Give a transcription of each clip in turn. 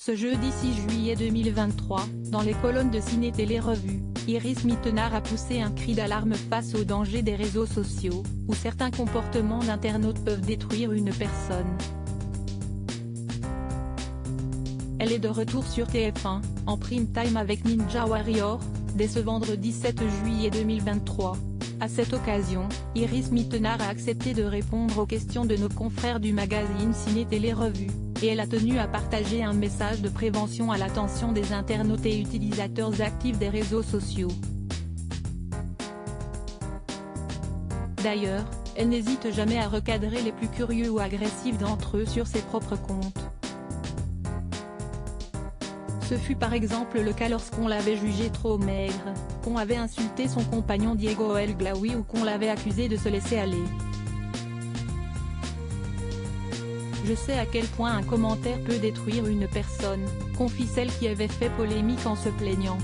Ce jeudi 6 juillet 2023, dans les colonnes de Ciné Télé Revue, Iris Mittenard a poussé un cri d'alarme face aux dangers des réseaux sociaux, où certains comportements d'internautes peuvent détruire une personne. Elle est de retour sur TF1, en prime time avec Ninja Warrior, dès ce vendredi 7 juillet 2023. À cette occasion, Iris Mittenard a accepté de répondre aux questions de nos confrères du magazine Ciné Télé Revue, et elle a tenu à partager un message de prévention à l'attention des internautes et utilisateurs actifs des réseaux sociaux. D'ailleurs, elle n'hésite jamais à recadrer les plus curieux ou agressifs d'entre eux sur ses propres comptes. Ce fut par exemple le cas lorsqu'on l'avait jugé trop maigre, qu'on avait insulté son compagnon Diego El Glaoui ou qu'on l'avait accusé de se laisser aller. Je sais à quel point un commentaire peut détruire une personne, confie celle qui avait fait polémique en se plaignant.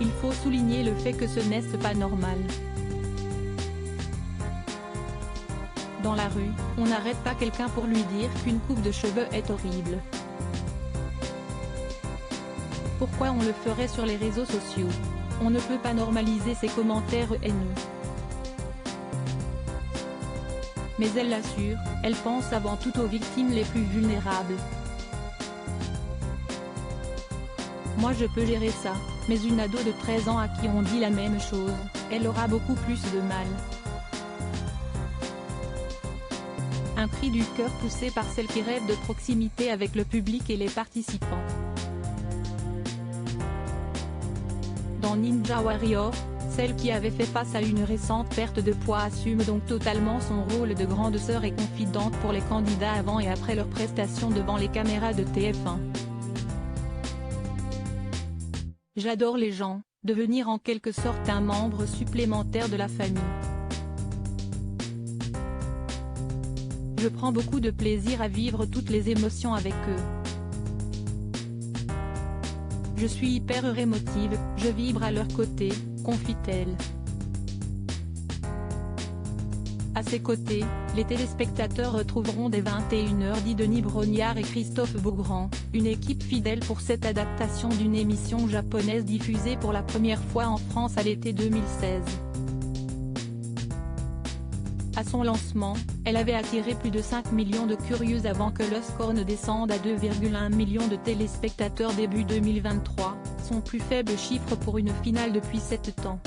Il faut souligner le fait que ce n'est pas normal. Dans la rue, on n'arrête pas quelqu'un pour lui dire qu'une coupe de cheveux est horrible. Pourquoi on le ferait sur les réseaux sociaux? On ne peut pas normaliser ces commentaires haineux. Mais elle l'assure, elle pense avant tout aux victimes les plus vulnérables. Moi je peux gérer ça, mais une ado de 13 ans à qui on dit la même chose, elle aura beaucoup plus de mal. Un cri du cœur poussé par celle qui rêve de proximité avec le public et les participants. Dans Ninja Warrior, celle qui avait fait face à une récente perte de poids assume donc totalement son rôle de grande sœur et confidente pour les candidats avant et après leur prestation devant les caméras de TF1. J'adore les gens, devenir en quelque sorte un membre supplémentaire de la famille. Je prends beaucoup de plaisir à vivre toutes les émotions avec eux. Je suis hyper émotive, je vibre à leur côté, confie-t-elle. À ses côtés, les téléspectateurs retrouveront dès 21h Denis Brognard et Christophe Beaugrand, une équipe fidèle pour cette adaptation d'une émission japonaise diffusée pour la première fois en France à l'été 2016. À son lancement, elle avait attiré plus de 5 millions de curieux avant que le score ne descende à 2,1 millions de téléspectateurs début 2023, son plus faible chiffre pour une finale depuis 7 ans.